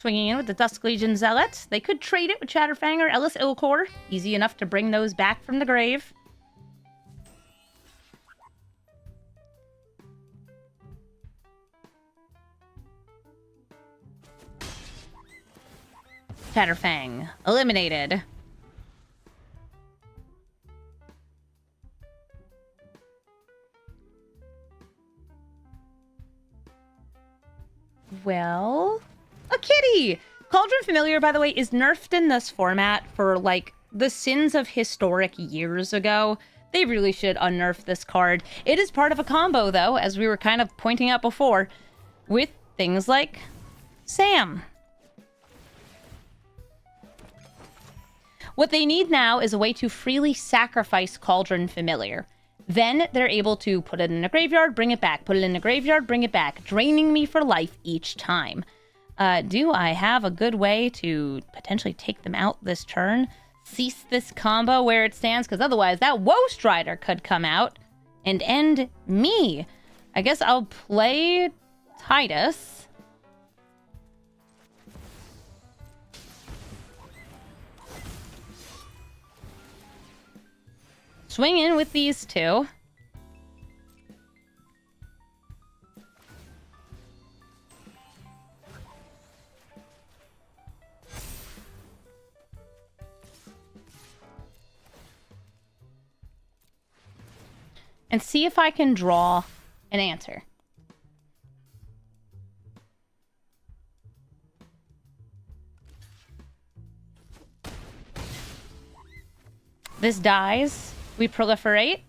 Swinging in with the Dusk Legion Zealot. They could trade it with Chatterfang or Ellis Ilkor. Easy enough to bring those back from the grave. Chatterfang eliminated. Well, a kitty! Cauldron Familiar, by the way, is nerfed in this format for, like, the sins of historic years ago. They really should unnerf this card. It is part of a combo, though, as we were kind of pointing out before, with things like Sam. What they need now is a way to freely sacrifice Cauldron Familiar. Then they're able to put it in a graveyard, bring it back, put it in a graveyard, bring it back, draining me for life each time. Do I have a good way to potentially take them out this turn? Cease this combo where it stands, because otherwise that Woe Strider could come out and end me. I guess I'll play Tidus. Swing in with these two. And see if I can draw an answer. This dies. We proliferate.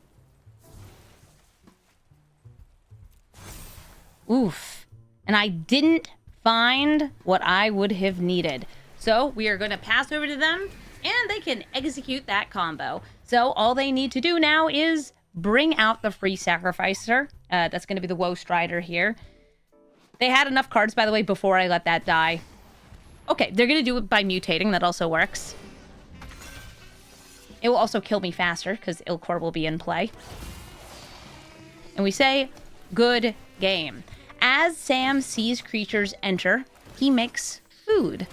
Oof. And I didn't find what I would have needed. So we are going to pass over to them, and they can execute that combo. So all they need to do now is bring out the free sacrificer. That's going to be the Woe Strider here. They had enough cards, by the way, before I let that die. Okay, they're going to do it by mutating. That also works. It will also kill me faster, because Ilkor will be in play. And we say, good game. As Sam sees creatures enter, he makes food.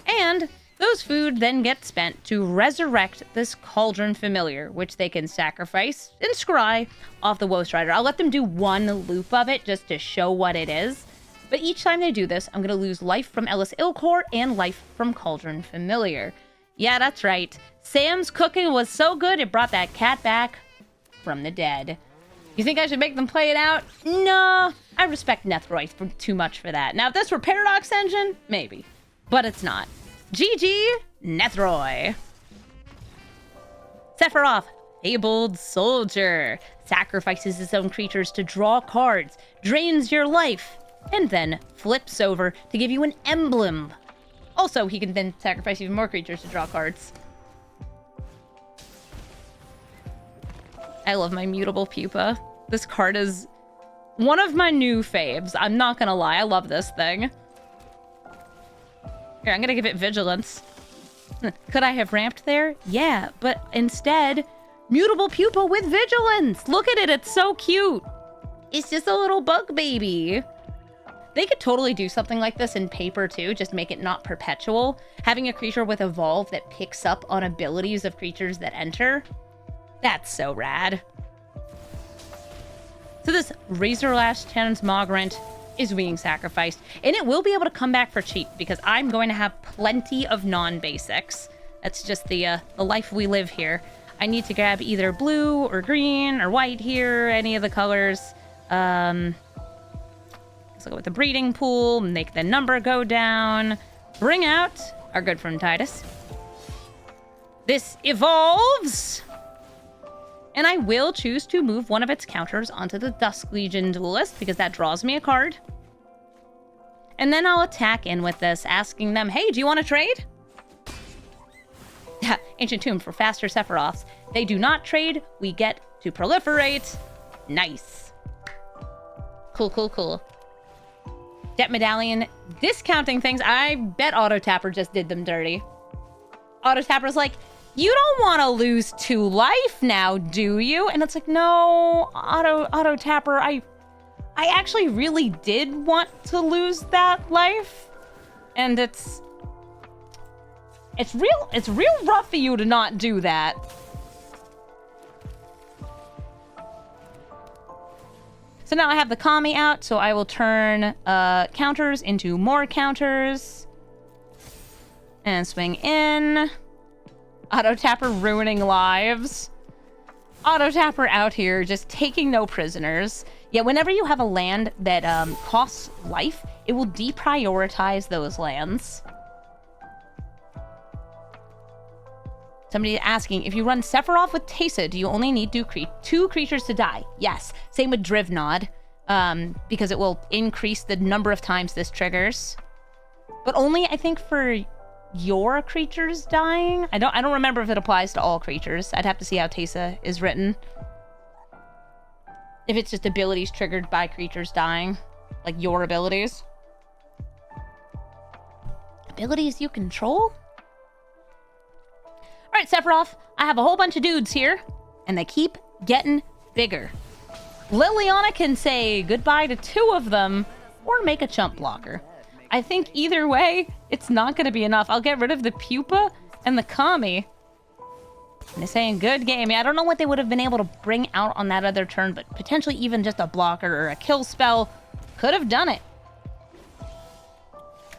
And those food then get spent to resurrect this Cauldron Familiar, which they can sacrifice and scry off the Woe Strider. I'll let them do one loop of it just to show what it is. But each time they do this, I'm going to lose life from Ellis Ilkor and life from Cauldron Familiar. Yeah, that's right. Sam's cooking was so good, it brought that cat back from the dead. You think I should make them play it out? No, I respect Nethroid too much for that. Now, if this were Paradox Engine, maybe. But it's not. GG, Nethroid. Sephiroth, Fabled Soldier. Sacrifices his own creatures to draw cards, drains your life, and then flips over to give you an emblem. Also, he can then sacrifice even more creatures to draw cards. I love my Mutable Pupa. This card is one of my new faves. I'm not gonna lie, I love this thing. Here, I'm gonna give it Vigilance. Could I have ramped there? Yeah, but instead, Mutable Pupa with Vigilance! Look at it, it's so cute! It's just a little bug baby. They could totally do something like this in paper too, just make it not perpetual. Having a creature with Evolve that picks up on abilities of creatures that enter. That's so rad. So this Razorlash Transmogrant is being sacrificed, and it will be able to come back for cheap because I'm going to have plenty of non-basics. That's just the life we live here. I need to grab either blue or green or white here, any of the colors. Let's go with the breeding pool, make the number go down, bring out our good friend Tidus. This evolves, and I will choose to move one of its counters onto the Dusk Legion Duelist because that draws me a card. And then I'll attack in with this, asking them, hey, do you want to trade? Ancient Tomb for faster Sephiroths. They do not trade. We get to proliferate. Nice. Cool, cool, cool. Debt Medallion, discounting things. I bet Auto Tapper just did them dirty. Auto Tapper's like, you don't want to lose 2 life now, do you? And it's like, no, Auto Tapper, I actually really did want to lose that life. And it's real rough for you to not do that. So now I have the Kami out, so I will turn counters into more counters. And swing in. Auto Tapper ruining lives. Auto Tapper out here just taking no prisoners. Yeah, whenever you have a land that costs life, it will deprioritize those lands. Somebody asking, if you run Sephiroth with Teysa, do you only need 2 creatures to die? Yes. Same with Drivnod, because it will increase the number of times this triggers. But only, I think, for your creatures dying. I don't remember if it applies to all creatures. I'd have to see how Teysa is written. If it's just abilities triggered by creatures dying, like your abilities. Abilities you control? All right, Sephiroth, I have a whole bunch of dudes here, and they keep getting bigger. Liliana can say goodbye to 2 of them, or make a chump blocker. I think either way, it's not going to be enough. I'll get rid of the Pupa and the Kami. And they're saying good game. Yeah, I don't know what they would have been able to bring out on that other turn, but potentially even just a blocker or a kill spell could have done it.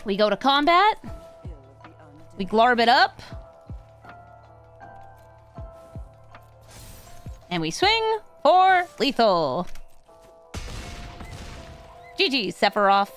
We go to combat. We glarb it up. And we swing for lethal. GG, Sephiroth.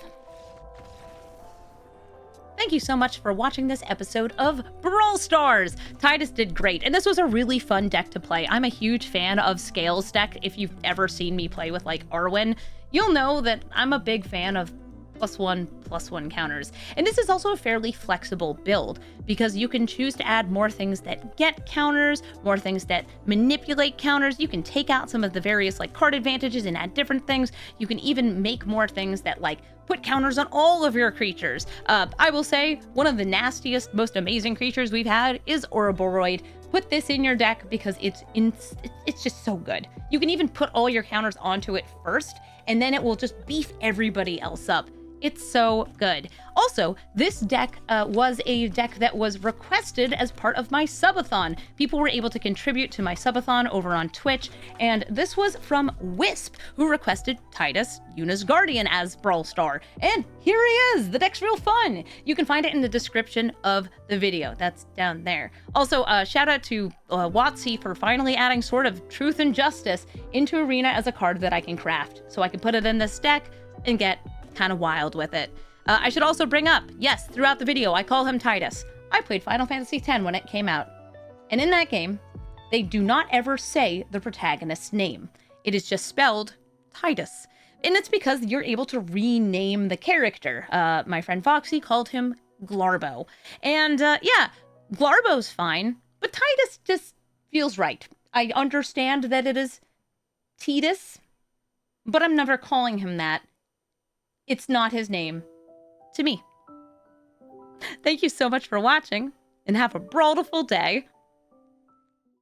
Thank you so much for watching this episode of Brawl Stars. Tidus did great, and this was a really fun deck to play. I'm a huge fan of Scales deck. If you've ever seen me play with, like, Arwen, you'll know that I'm a big fan of +1/+1 counters. And this is also a fairly flexible build because you can choose to add more things that get counters, more things that manipulate counters. You can take out some of the various like card advantages and add different things. You can even make more things that like put counters on all of your creatures. I will say one of the nastiest, most amazing creatures we've had is Ouroboros. Put this in your deck because it's just so good. You can even put all your counters onto it first, and then it will just beef everybody else up. It's so good. Also, this deck was a deck that was requested as part of my subathon. People were able to contribute to my subathon over on Twitch, and this was from Wisp, who requested Tidus, Yuna's Guardian, as Brawl Star. And here he is! The deck's real fun! You can find it in the description of the video. That's down there. Also, shout out to Watsy for finally adding Sword of Truth and Justice into Arena as a card that I can craft, so I can put it in this deck and get kind of wild with it. I should also bring up, yes, throughout the video, I call him Tidus. I played Final Fantasy X when it came out. And in that game, they do not ever say the protagonist's name. It is just spelled Tidus. And it's because you're able to rename the character. My friend Foxy called him Glarbo. And yeah, Glarbo's fine, but Tidus just feels right. I understand that it is Tidus, but I'm never calling him that. It's not his name to me. Thank you so much for watching, and have a brawlful day.